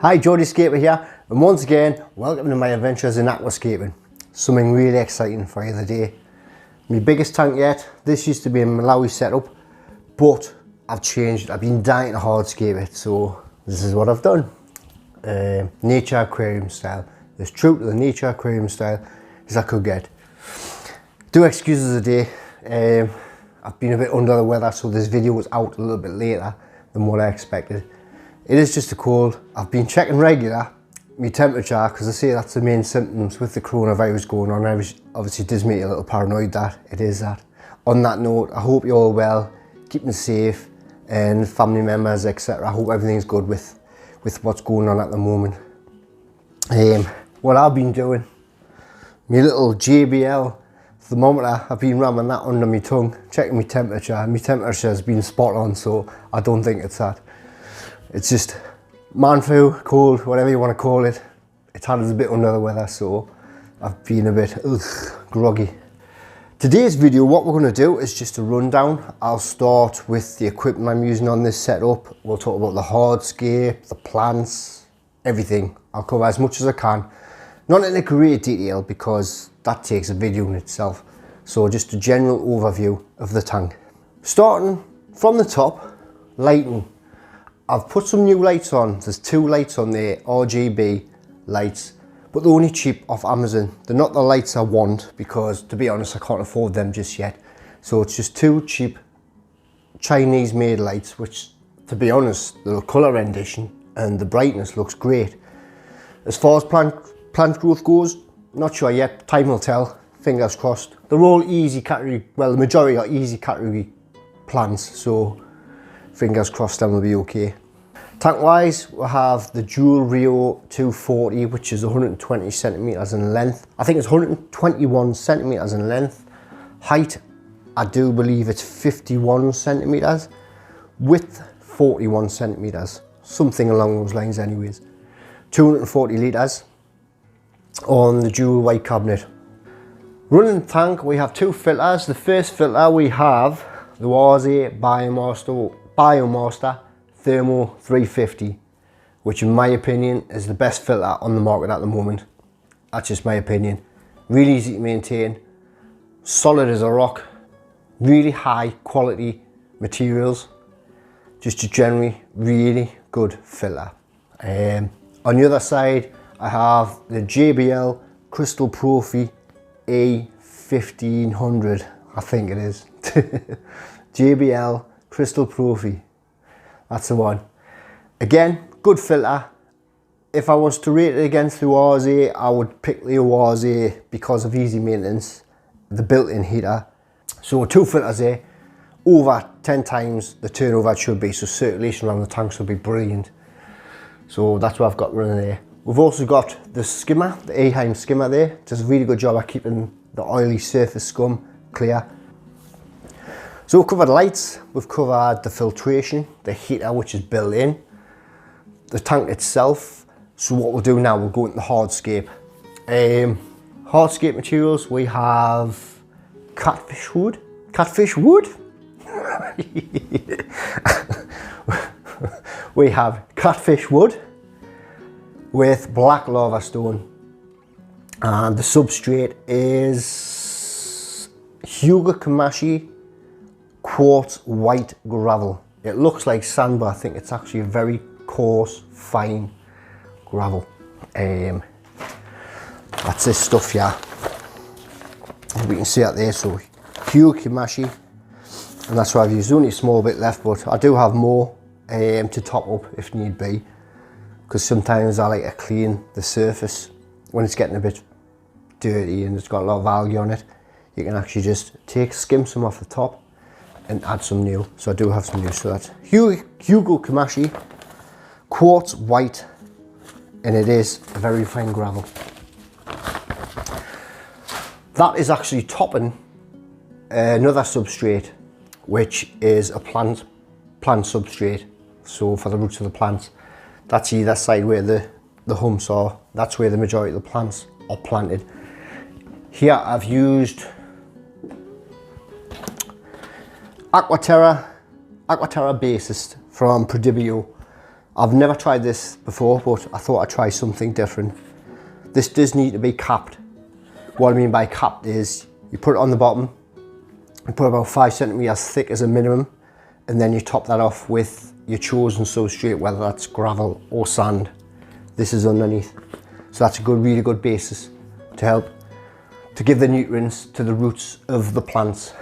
Hi, Skimmer here, and once again, welcome to my adventures in aquascaping. Something really exciting for you today. My biggest tank yet. This used to be a Malawi setup, but I've changed. I've been dying to hardscape it, so this is what I've done. Nature aquarium style. As true to the nature aquarium style as I could get. Do excuses today. I've been a bit under the weather, so this video was out a little bit later than what I expected. It is just a cold. I've been checking regular my temperature because I say that's the main symptoms with the coronavirus going on. Obviously it does make you a little paranoid that it is that. On that note, I hope you're all well, keeping safe, and family members, etc. I hope everything's good with what's going on at the moment. What I've been doing, my little JBL thermometer, I've been ramming that under my tongue, checking my temperature, and my temperature has been spot on, so I don't think it's that. It's just man flu, cold, whatever you want to call it. It's had us a bit under the weather, so I've been a bit groggy. Today's video, what we're going to do is just a rundown. I'll start with the equipment I'm using on this setup. We'll talk about the hardscape, the plants, everything. I'll cover as much as I can. Not in a great detail because that takes a video in itself. So just a general overview of the tank. Starting from the top, lighting. I've put some new lights on. There's two lights on there, RGB lights, but they're only cheap off Amazon. They're not the lights I want because, to be honest, I can't afford them just yet. So it's just two cheap Chinese made lights, which, to be honest, the colour rendition and the brightness looks great. As far as plant growth goes, not sure yet, time will tell, fingers crossed. They're all easy category, well, the majority are easy category plants, so fingers crossed them will be okay. Tank wise, we have the Juwel Rio 240, which is 120 centimeters in length. I think it's 121 centimeters in length. Height, I do believe it's 51 centimeters. Width, 41 centimeters. Something along those lines anyways. 240 litres on the dual white cabinet. Running tank, we have two filters. The first filter we have the Hardscape Biomaster Thermo 350, which in my opinion is the best filter on the market at the moment. That's just my opinion. Really easy to maintain, solid as a rock, really high quality materials, just a generally really good filter. On the other side, I have the JBL Crystal Profi A1500, I think it is. JBL Crystal Profi, that's the one. Again, good filter. If I was to rate it against the Hardscape, I would pick the Hardscape because of easy maintenance, the built-in heater. So two filters there, over 10 times the turnover it should be, so circulation around the tanks will be brilliant. So that's what I've got running there. We've also got the skimmer, the Ahheim skimmer there. Does a really good job at keeping the oily surface scum clear. So we've covered lights, we've covered the filtration, the heater which is built in, the tank itself. So what we'll do now, we'll go into the hardscape. Hardscape materials, we have catfish wood. We have catfish wood with black lava stone, and the substrate is Hugakamashi quartz white gravel. It looks like sand, but I think it's actually a very coarse, fine gravel. That's this stuff here. We can see it there. So Hugakamashi, and that's what I've used. Only a small bit left, but I do have more to top up if need be, because sometimes I like to clean the surface when it's getting a bit dirty and it's got a lot of algae on it. You can actually just skim some off the top and add some new. So I do have some new. So that's Hugakamashi quartz white, and it is a very fine gravel. That is actually topping another substrate, which is a plant substrate. So for the roots of the plants, that's either side where the humps are. That's where the majority of the plants are planted. Here I've used Aquaterra basis from Prodibio. I've never tried this before, but I thought I'd try something different. This does need to be capped. What I mean by capped is you put it on the bottom, you put about 5 centimeters thick as a minimum, and then you top that off with your chosen substrate, whether that's gravel or sand. This is underneath. So that's a good, really good basis to help to give the nutrients to the roots of the plants.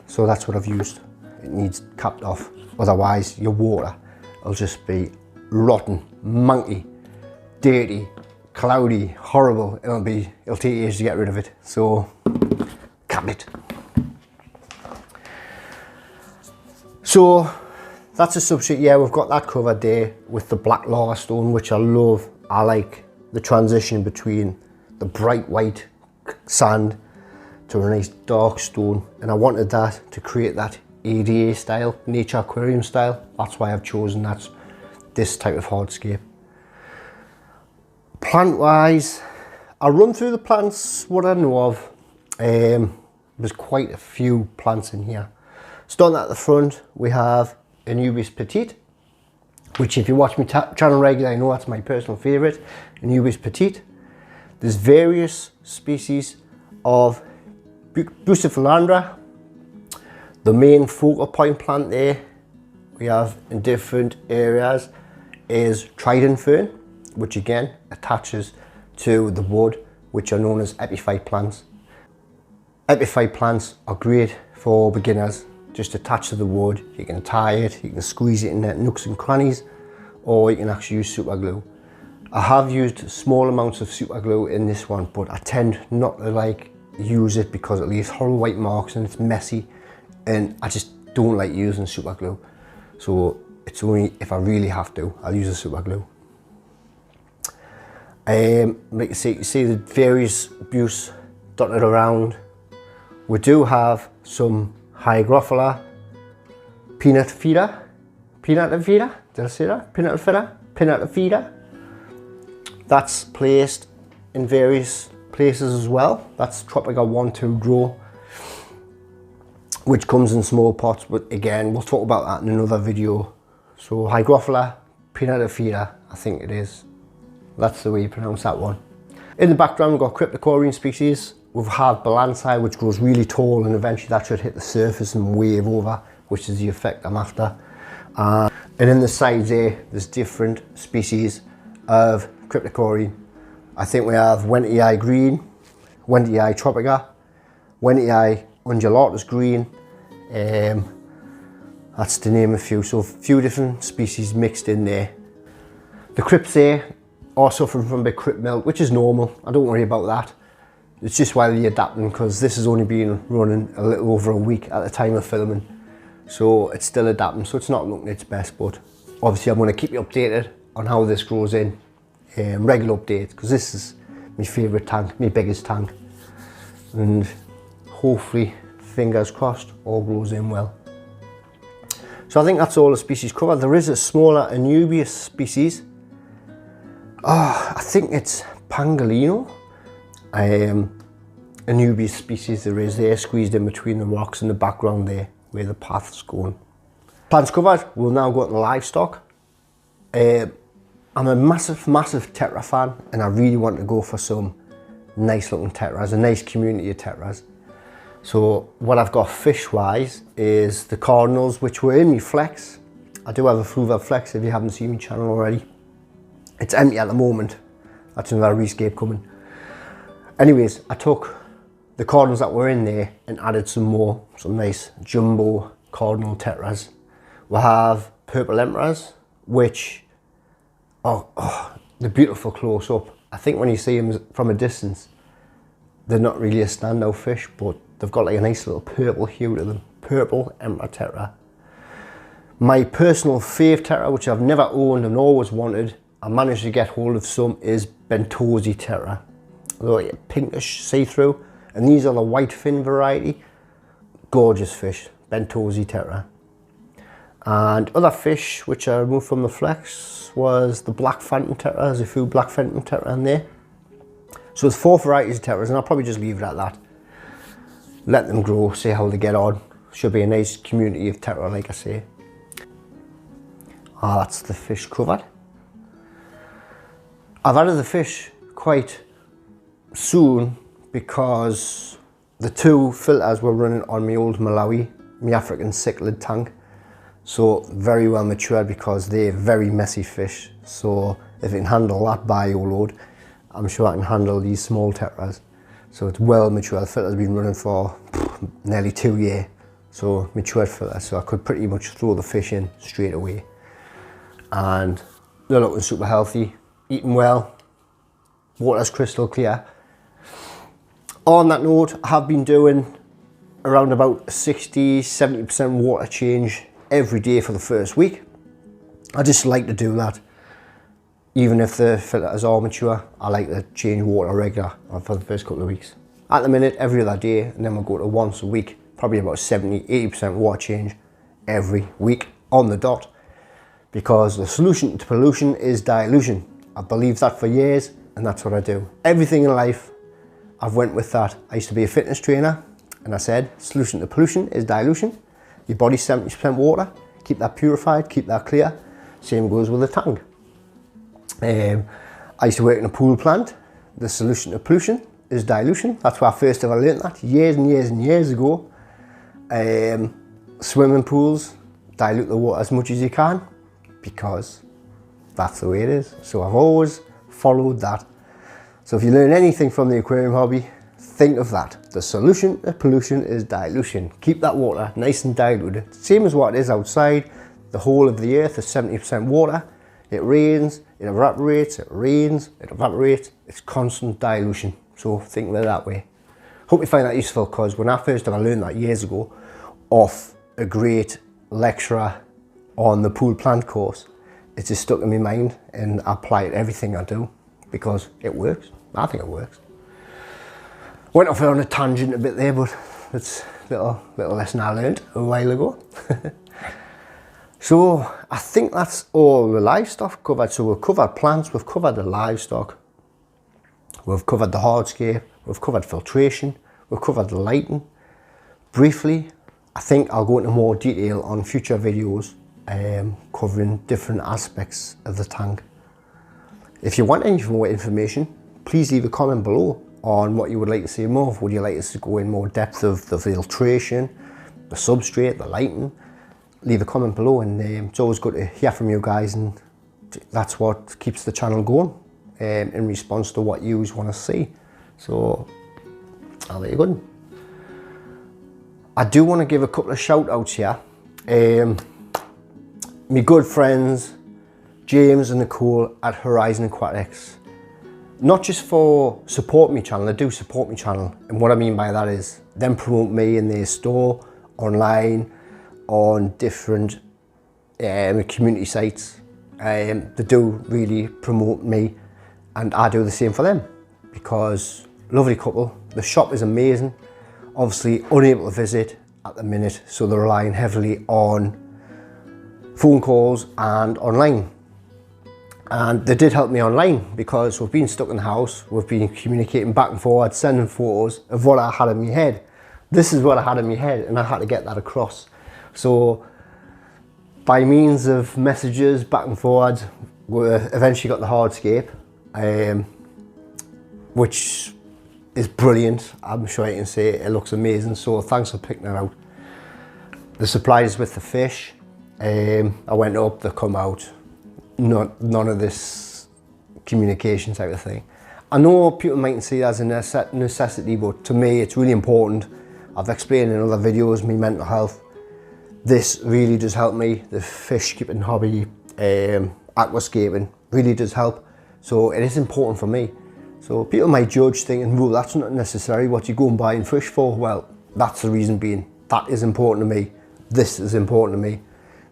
So that's what I've used. It needs capped off, otherwise your water will just be rotten, munky, dirty, cloudy, horrible. It'll take ages to get rid of it. So cap it. So that's a substrate. Yeah, we've got that covered there with the black lava stone, which I love. I like the transition between the bright white sand to a nice dark stone, and I wanted that to create that ADA style, nature aquarium style. That's why I've chosen this type of hardscape. Plant wise, I'll run through the plants, what I know of. There's quite a few plants in here. Starting at the front, we have Anubis petite, which if you watch my channel regularly, I know that's my personal favourite, Anubis petite. There's various species of Bucephalandra. The main focal point plant there we have in different areas is Trident Fern, which again attaches to the wood, which are known as epiphyte plants. Epiphyte plants are great for beginners. Just attach to the wood, you can tie it, you can squeeze it in the nooks and crannies, or you can actually use super glue. I have used small amounts of super glue in this one, but I tend not to use it because it leaves horrible white marks and it's messy, and I just don't like using super glue. So it's only if I really have to, I'll use a super glue. Like you see the various buse dotted around. We do have some Hygrophila pinnatifida. Did I say that? Pinnatifida. That's placed in various places as well. That's Tropica 1-2 grow, which comes in small pots, but again, we'll talk about that in another video. So Hygrophila pinnatifida, I think it is. That's the way you pronounce that one. In the background, we've got Cryptocorean species. We've had Balansai, which grows really tall, and eventually that should hit the surface and wave over, which is the effect I'm after. And in the sides there's different species of Cryptocorean. I think we have Wentii green, Wentii tropica, Wentii undulatus green. That's to name a few. So a few different species mixed in there. The crypts there are suffering from a bit crypt melt, which is normal. I don't worry about that. It's just while you're adapting, because this has only been running a little over a week at the time of filming. So it's still adapting, so it's not looking its best, but obviously I'm going to keep you updated on how this grows in. Regular updates, because this is my favourite tank, my biggest tank. And hopefully, fingers crossed, all grows in well. So I think that's all the species covered. There is a smaller Anubis species. I think it's Pangolino. Anubis species there is there, squeezed in between the rocks in the background there, where the path's going. Plants covered, we'll now go to the livestock. I'm a massive tetra fan, and I really want to go for some nice looking tetras, a nice community of tetras. So what I've got fish wise is the cardinals, which were in my flex. I do have a fruval flex if you haven't seen my channel already. It's empty at the moment. That's another rescape coming. Anyways, I took the cardinals that were in there and added some nice jumbo cardinal tetras. We have purple emperors, which they're beautiful close up. I think when you see them from a distance, they're not really a standout fish, but they've got like a nice little purple hue to them. Purple emperor tetra. My personal fave tetra, which I've never owned and always wanted, I managed to get hold of some, is Bentosi tetra. They're like pinkish see-through, and these are the white fin variety. Gorgeous fish, Bentosi tetra. And other fish which I removed from the flex was the black phantom tetra. There's a few black phantom tetra in there. So there's 4 varieties of tetras, and I'll probably just leave it at that. Let them grow, see how they get on. Should be a nice community of tetra, like I say. Ah, that's the fish covered. I've added the fish quite soon because the 2 filters were running on my old Malawi, my African cichlid tank. So very well matured because they're very messy fish. So if it can handle that bio load, I'm sure I can handle these small tetras. So it's well matured. The filter's been running for nearly 2 years. So matured filter, so I could pretty much throw the fish in straight away. And they're looking super healthy, eating well, water's crystal clear. On that note, I have been doing around about 60–70% water change every day for the first week. I just like to do that. Even if the filters are mature, I like to change water regular for the first couple of weeks. At the minute, every other day, and then we'll go to once a week, probably about 70–80% water change every week on the dot. Because the solution to pollution is dilution. I believed that for years, and that's what I do. Everything in life, I've went with that. I used to be a fitness trainer, and I said, solution to pollution is dilution. Your body's 70% water, keep that purified, keep that clear. Same goes with the tank. I used to work in a pool plant. The solution to pollution is dilution. That's where I first ever learned that, years and years and years ago. Swimming pools, dilute the water as much as you can, because that's the way it is. So I've always followed that. So if you learn anything from the aquarium hobby, think of that. The solution to pollution is dilution. Keep that water nice and diluted. Same as what it is outside. The whole of the earth is 70% water. It rains, it evaporates, it rains, it evaporates. It's constant dilution. So think of it that way. Hope you find that useful, because when I first ever learned that years ago off a great lecturer on the pool plant course, it just stuck in my mind, and I apply it to everything I do because it works. I think it works. Went off on a tangent a bit there, but it's a little lesson I learned a while ago. So I think that's all the livestock covered. So we've covered plants, we've covered the livestock, we've covered the hardscape, we've covered filtration, we've covered the lighting. Briefly, I think I'll go into more detail on future videos covering different aspects of the tank. If you want any more information, please leave a comment below on what you would like to see more of. Would you like us to go in more depth of the filtration, the substrate, the lighting? Leave a comment below, and it's always good to hear from you guys, and that's what keeps the channel going in response to what you want to see. So I'll let you go. I do want to give a couple of shout outs here. My good friends James and Nicole at Horizon Aquatics, not just for supporting my channel, they do support my channel, and what I mean by that is them promote me in their store, online, on different community sites. They do really promote me, and I do the same for them, because lovely couple. The shop is amazing. Obviously unable to visit at the minute, so they're relying heavily on phone calls and online. And they did help me online, because we've been stuck in the house, we've been communicating back and forward, sending photos of what I had in my head. This is what I had in my head, and I had to get that across. So by means of messages back and forward, we eventually got the Hardscape, which is brilliant. I'm sure you can say it looks amazing, so thanks for picking it out. The supplies with the fish, I went up, they come out, none of this communication type of thing. I know people mightn't see it as a necessity, but to me it's really important. I've explained in other videos my mental health. This really does help me. The fish keeping hobby, aquascaping really does help. So it is important for me. So people might judge thinking, well, that's not necessary, what you go and buying fish for? Well, that's the reason being. That is important to me. This is important to me.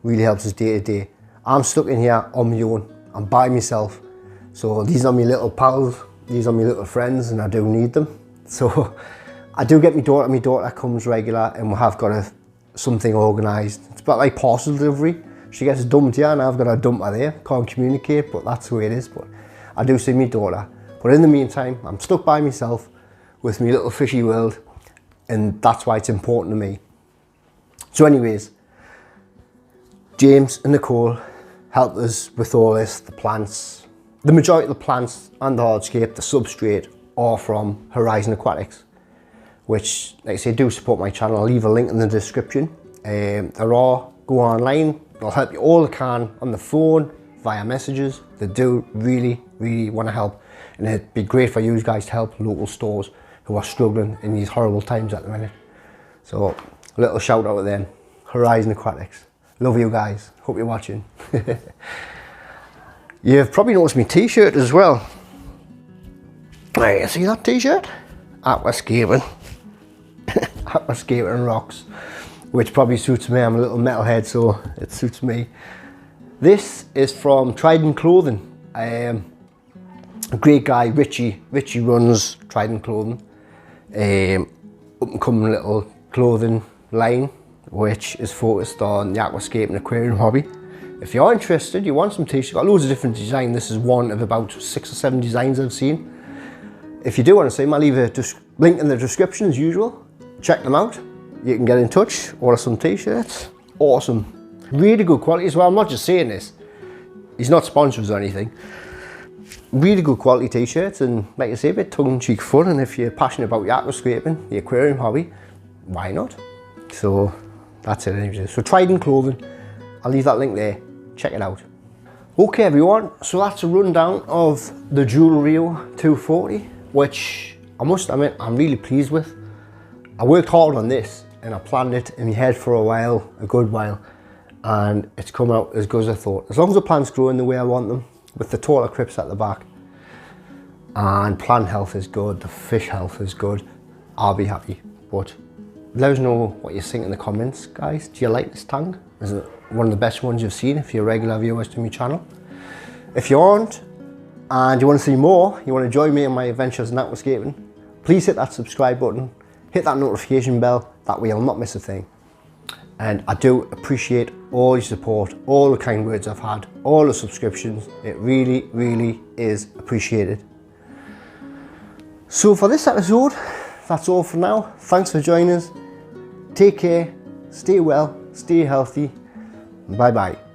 Really helps us day to day. I'm stuck in here on my own. I'm by myself. So these are my little pals. These are my little friends, and I do need them. So I do get my daughter. My daughter comes regular, and we have got something organised. It's about like parcel delivery. She gets dumped here, and I've got to dump her there. Can't communicate, but that's the way it is. But I do see my daughter. But in the meantime, I'm stuck by myself with my little fishy world, and that's why it's important to me. So anyways, James and Nicole, helped us with all this. The plants, the majority of the plants and the hardscape, the substrate, are from Horizon Aquatics, which, like I say, do support my channel. I'll leave a link in the description. Go online, they'll help you all they can on the phone, via messages. They do really, really want to help. And it'd be great for you guys to help local stores who are struggling in these horrible times at the minute. So, a little shout out to them. Horizon Aquatics. Love you guys. Hope you're watching. You've probably noticed my t-shirt as well. Right, see that t-shirt? Aquascaping. Aquascaping rocks. Which probably suits me. I'm a little metalhead, so it suits me. This is from Trident Clothing. A great guy, Richie. Richie runs Trident Clothing. Up and coming little clothing line, which is focused on the aquascape and aquarium hobby. If you're interested, you want some t-shirts, got loads of different designs. This is one of about 6 or 7 designs I've seen. If you do want to see them, I'll leave a link in the description as usual. Check them out. You can get in touch, order some t-shirts. Awesome. Really good quality as well. I'm not just saying this. He's not sponsors or anything. Really good quality t-shirts, and like I say, a bit tongue-in-cheek fun. And if you're passionate about the aquascaping, the aquarium hobby, why not? So that's it anyway. So Trident Clothing, I'll leave that link there. Check it out. Okay everyone, so that's a rundown of the Juwel Rio 240, which I must admit I'm really pleased with. I worked hard on this and I planned it in my head for a while, a good while, and it's come out as good as I thought. As long as the plants grow in the way I want them, with the taller crypts at the back, and plant health is good, the fish health is good, I'll be happy. But let us know what you think in the comments, guys. Do you like this tank? Is it one of the best ones you've seen if you're regular viewers to my channel? If you aren't, and you want to see more, you want to join me in my adventures in aquascaping, please hit that subscribe button, hit that notification bell, that way you'll not miss a thing. And I do appreciate all your support, all the kind words I've had, all the subscriptions. It really, really is appreciated. So for this episode, that's all for now. Thanks for joining us. Take care, stay well, stay healthy. Bye bye.